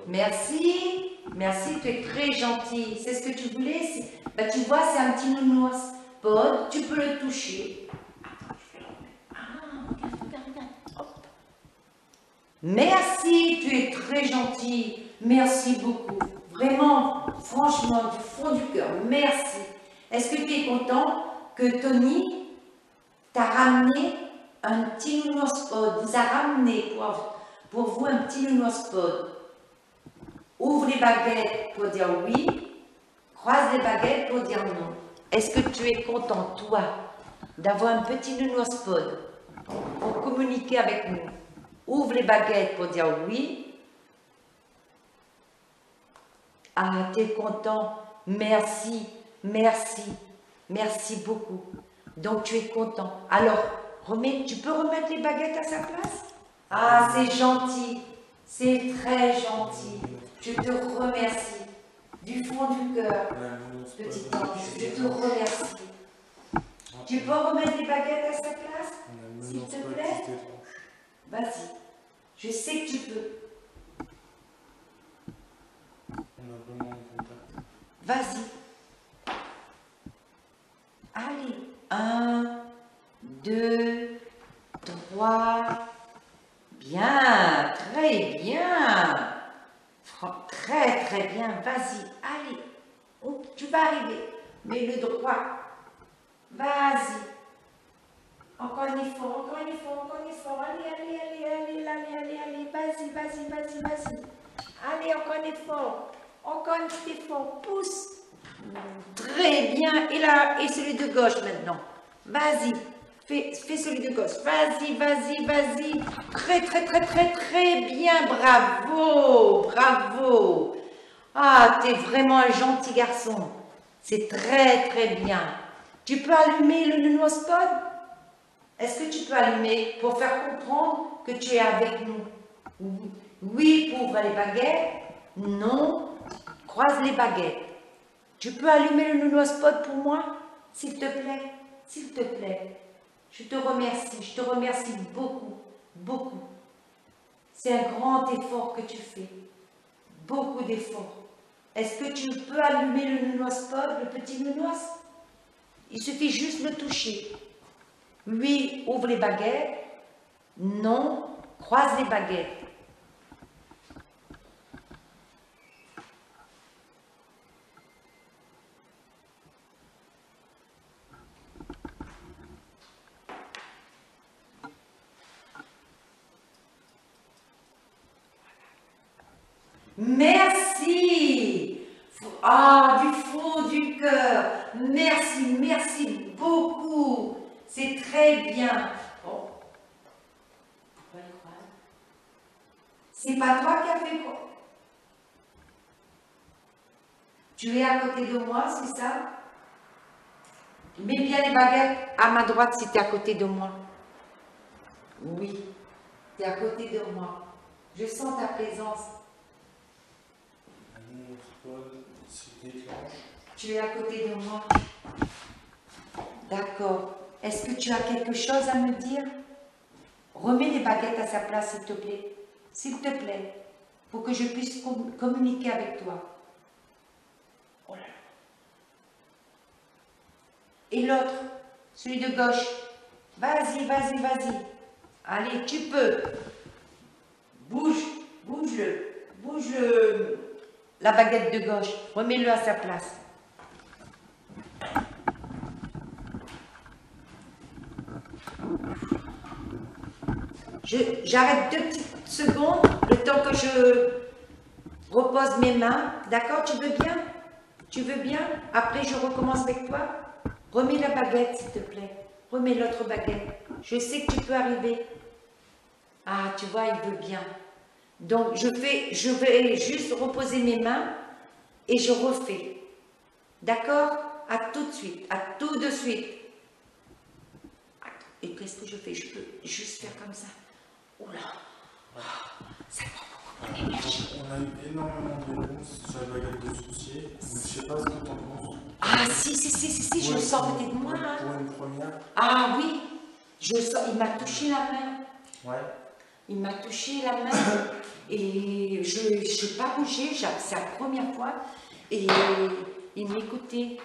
Merci. Merci, tu es très gentil. C'est ce que tu voulais? Ben, tu vois, c'est un petit nounours. Pod, tu peux le toucher. Attends, je vais le remettre. Ah, regarde. Hop. Merci, tu es très gentil. Merci beaucoup. Vraiment, franchement, du fond du cœur, merci. Est-ce que tu es content que Tony t'a ramené un petit nounours pod? Vous a ramené pour vous un petit nounours pod. Ouvre les baguettes pour dire oui. Croise les baguettes pour dire non. Est-ce que tu es content, toi, d'avoir un petit nounours pod pour communiquer avec nous? Ouvre les baguettes pour dire oui. Ah, tu es content. Merci, merci, merci beaucoup. Donc, tu es content. Alors, tu peux remettre les baguettes à sa place? Ah, c'est gentil. C'est très gentil. Je te remercie. Du fond du cœur, petit ange, je te remercie. Tu peux remettre les baguettes à sa place, s'il te plaît? Vas-y, je sais que tu peux. Vas-y. Allez, 1, 2, 3. Bien, très bien. Très, très bien. Vas-y, allez. Oh, tu vas arriver. Mets-le droit. Vas-y. Encore un effort, encore un effort, encore un effort. Allez. Vas-y. Allez, encore un effort. Encore un petit effort. Pousse. Très bien. Et là, et celui de gauche maintenant. Vas-y. Fais celui de gauche. Vas-y, vas-y, vas-y. Très, très, très, très, très bien. Bravo. Bravo. Ah, t'es vraiment un gentil garçon. C'est très, très bien. Tu peux allumer le nounours pod? Est-ce que tu peux allumer pour faire comprendre que tu es avec nous? Oui, pour ouvrir les baguettes. Non, croise les baguettes. Tu peux allumer le nounours pod pour moi? S'il te plaît, s'il te plaît. Je te remercie beaucoup, beaucoup. C'est un grand effort que tu fais. Beaucoup d'efforts. Est-ce que tu peux allumer le nounours pod, le petit nounours? Il suffit juste de le toucher. Oui, ouvre les baguettes. Non, croise les baguettes. Merci. Ah, du fond du cœur. Merci, merci beaucoup. C'est très bien. Oh. Pourquoi il croise? C'est pas toi qui as fait quoi? Tu es à côté de moi, c'est ça? Mets bien les baguettes à ma droite si tu es à côté de moi. Oui, tu es à côté de moi. Je sens ta présence. Tu es à côté de moi. D'accord. Est-ce que tu as quelque chose à me dire? Remets les baguettes à sa place, s'il te plaît. S'il te plaît. Pour que je puisse communiquer avec toi. Oh là là. Et l'autre, celui de gauche. Vas-y, vas-y, vas-y. Allez, tu peux. Bouge, bouge la baguette de gauche. Remets-le à sa place. J'arrête 2 petites secondes, le temps que je repose mes mains. D'accord, tu veux bien? Tu veux bien? Après, je recommence avec toi. Remets la baguette, s'il te plaît. Remets l'autre baguette. Je sais que tu peux arriver. Ah, tu vois, il veut bien. Donc, je vais juste reposer mes mains et je refais. D'accord? À tout de suite. À tout de suite. Et qu'est-ce que je fais? Je peux juste faire comme ça. Oula, ça prend beaucoup d'énergie. On a eu énormément de réponses sur la baguette de soucier. Je ne sais pas ce que tu en penses. Ah si, je le sens à côté de moi. Hein. Pour une première. Ah oui, je sens, il m'a touché la main. Ouais. Il m'a touché la main et je n'ai pas bougé, c'est la première fois. Et il m'écoutait.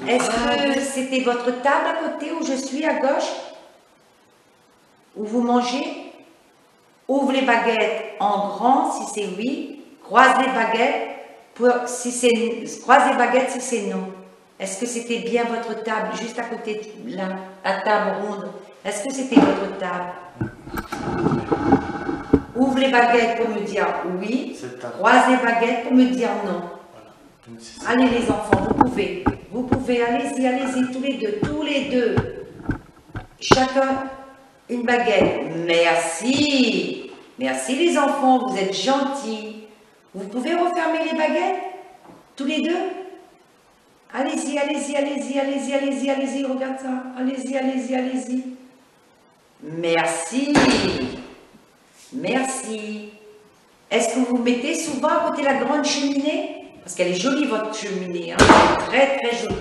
Est-ce que c'était votre table à côté où je suis à gauche? Où vous mangez? Ouvre les baguettes en grand si c'est oui. Croise les baguettes croise les baguettes si c'est non. Est-ce que c'était bien votre table juste à côté de la table ronde? Est-ce que c'était votre table? Ouvre les baguettes pour me dire oui. Croise les baguettes pour me dire non. Allez les enfants, vous pouvez, allez-y, tous les deux. Chacun une baguette. Merci. Merci les enfants, vous êtes gentils. Vous pouvez refermer les baguettes, tous les deux. Allez-y, regarde ça. Allez-y. Merci. Merci. Est-ce que vous vous mettez souvent à côté de la grande cheminée? Parce qu'elle est jolie, votre cheminée. Hein? Très, très jolie.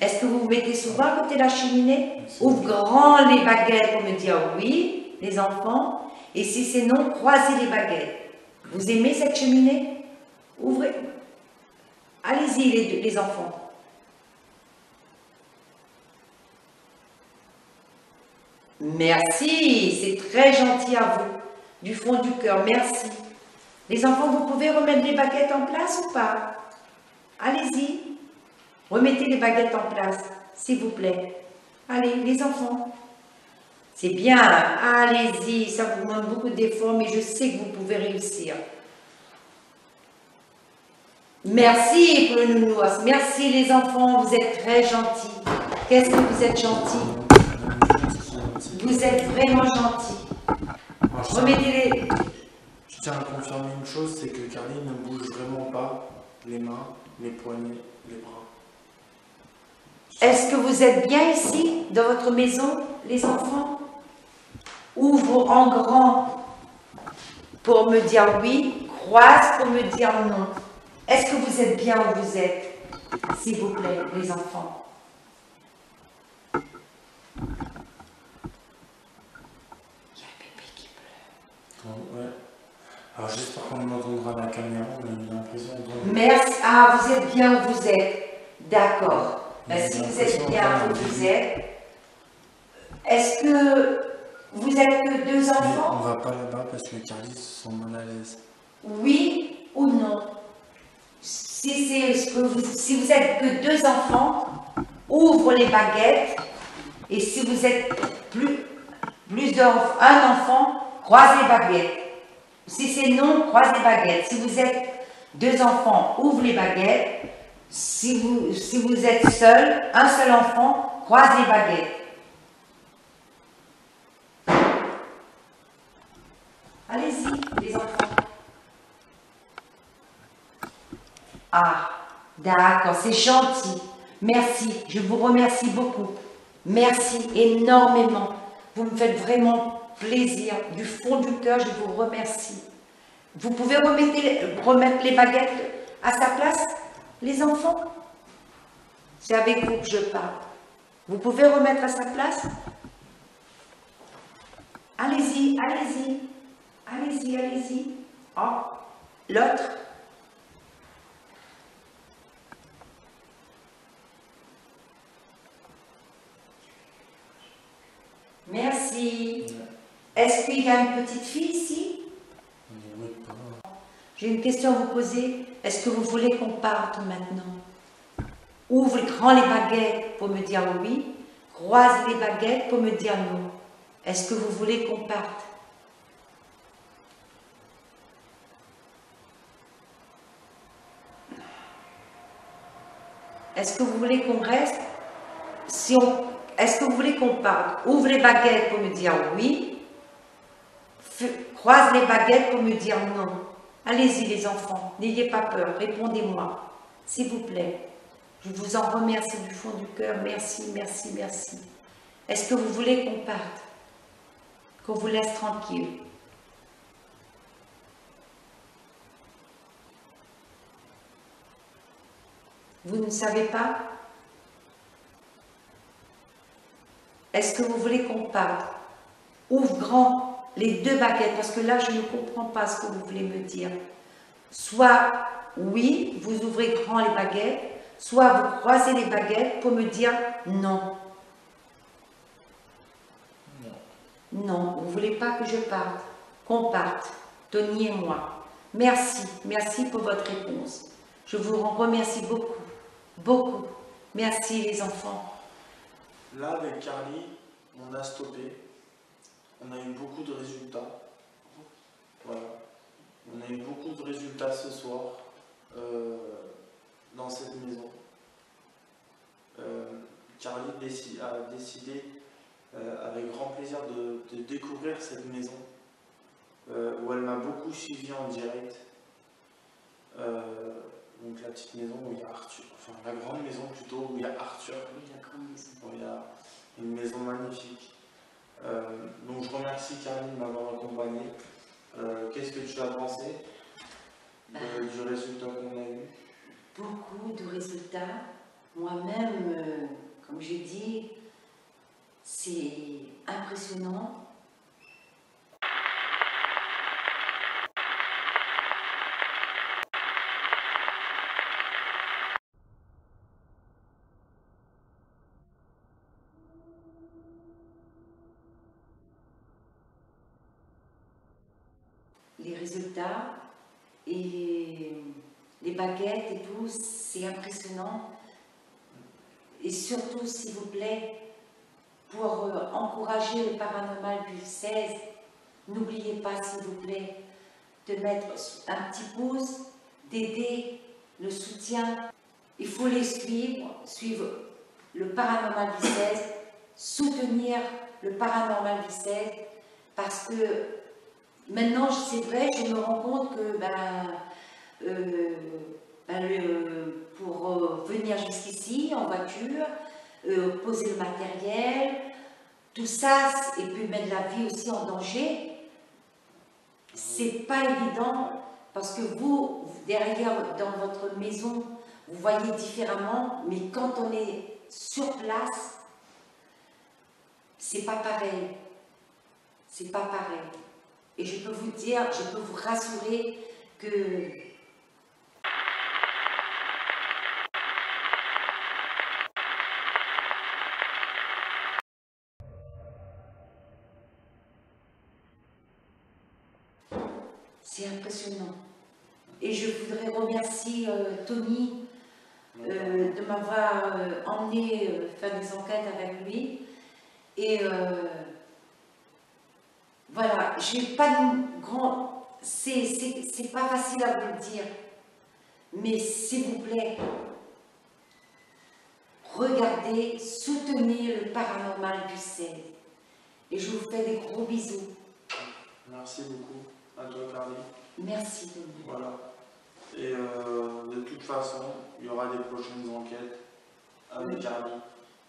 Est-ce que vous vous mettez souvent à côté de la cheminée? Ouvre grand les baguettes pour me dire oui, les enfants. Et si c'est non, croisez les baguettes. Vous aimez cette cheminée? Ouvrez. Allez-y, les enfants. Merci, c'est très gentil à vous. Du fond du cœur, merci. Les enfants, vous pouvez remettre les baguettes en place ou pas? Allez-y. Remettez les baguettes en place, s'il vous plaît. Allez, les enfants. C'est bien, allez-y, ça vous demande beaucoup d'efforts, mais je sais que vous pouvez réussir. Merci pour le nounours, merci les enfants, vous êtes très gentils. Qu'est-ce que vous êtes gentils? Vous êtes vraiment gentils. Remettez-les. Je tiens à confirmer une chose, c'est que Carly ne bouge vraiment pas les mains, les poignets, les bras. Est-ce que vous êtes bien ici, dans votre maison, les enfants? Ouvre en grand pour me dire oui, croise pour me dire non. Est-ce que vous êtes bien où vous êtes, s'il vous plaît, les enfants? Il y a un bébé qui pleure. Oh, ouais. Alors j'espère qu'on entendra la caméra, on a l'impression d'entendre. Merci. Ah, vous êtes bien où vous êtes. D'accord. Ben, si vous êtes bien où vous êtes, est-ce que vous êtes que 2 Mais enfants? on va pas là-bas parce que Carly se sent mal à l'aise. Oui ou non? Si vous êtes que 2 enfants, ouvre les baguettes. Et si vous êtes plus d'un enfant, croise les baguettes. Si c'est non, croise les baguettes. Si vous êtes 2 enfants, ouvre les baguettes. Si vous êtes seul, un seul enfant, croise les baguettes. Allez-y, les enfants. Ah, d'accord, c'est gentil. Merci, je vous remercie beaucoup. Merci énormément. Vous me faites vraiment plaisir. Du fond du cœur, je vous remercie. Vous pouvez remettre les baguettes à sa place, les enfants? C'est avec vous que je parle. Vous pouvez remettre à sa place? Allez-y, allez-y. Allez-y, allez-y. Oh, l'autre. Merci. Est-ce qu'il y a une petite fille ici? Oui, pas mal. J'ai une question à vous poser. Est-ce que vous voulez qu'on parte maintenant? Ouvre grand les baguettes pour me dire oui. Croise les baguettes pour me dire non. Est-ce que vous voulez qu'on parte? Est-ce que vous voulez qu'on reste? Est-ce que vous voulez qu'on parte? Ouvre les baguettes pour me dire oui. Croise les baguettes pour me dire non. Allez-y les enfants, n'ayez pas peur, répondez-moi, s'il vous plaît. Je vous en remercie du fond du cœur, merci, merci, merci. Est-ce que vous voulez qu'on parte? Qu'on vous laisse tranquille? Vous ne savez pas? Est-ce que vous voulez qu'on parte? Ouvre grand les 2 baguettes, parce que là, je ne comprends pas ce que vous voulez me dire. Soit, oui, vous ouvrez grand les baguettes, soit vous croisez les baguettes pour me dire non. Non, vous ne voulez pas que je parte, qu'on parte, Tony et moi. Merci, merci pour votre réponse. Je vous remercie beaucoup, beaucoup. Merci les enfants. Là, avec Carly, on a stoppé. On a eu beaucoup de résultats. Voilà. On a eu beaucoup de résultats ce soir dans cette maison. Carly a décidé avec grand plaisir de découvrir cette maison où elle m'a beaucoup suivi en direct. Donc la petite maison où il y a Arthur, enfin la grande maison plutôt où il y a Arthur. Oui, la grande maison. Où il y a une maison magnifique. Donc je remercie Carly de m'avoir accompagné. Qu'est-ce que tu as pensé du résultat qu'on a eu? Beaucoup de résultats. Moi-même, comme j'ai dit, c'est impressionnant. Les résultats et les baguettes et tout, c'est impressionnant. Et surtout, s'il vous plaît, pour encourager le paranormal du 16, n'oubliez pas, s'il vous plaît, de mettre un petit pouce, d'aider le soutien. Il faut les suivre le paranormal du 16, soutenir le paranormal du 16, parce que maintenant, c'est vrai, je me rends compte que pour venir jusqu'ici en voiture, poser le matériel, tout ça, et puis mettre la vie aussi en danger, c'est pas évident, parce que vous, derrière, dans votre maison, vous voyez différemment, mais quand on est sur place, c'est pas pareil. C'est pas pareil. Et je peux vous dire, je peux vous rassurer que c'est impressionnant. Et je voudrais remercier Tony de m'avoir emmené faire des enquêtes avec lui. Et voilà, j'ai pas de grand... C'est pas facile à vous le dire. Mais s'il vous plaît, regardez, soutenez le paranormal du 16. Et je vous fais des gros bisous. Merci beaucoup à toi, Carly. Merci, Tony. Voilà. Et de toute façon, il y aura des prochaines enquêtes avec Carly.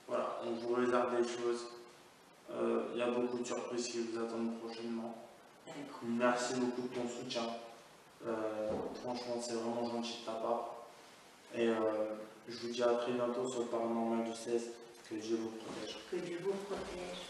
Voilà, on vous réserve des choses. Il y a beaucoup de surprises qui vous attendent prochainement. Merci beaucoup de ton soutien. Franchement, c'est vraiment gentil de ta part. Et je vous dis à très bientôt sur le paranormal du 16. Que Dieu vous protège. Que Dieu vous protège.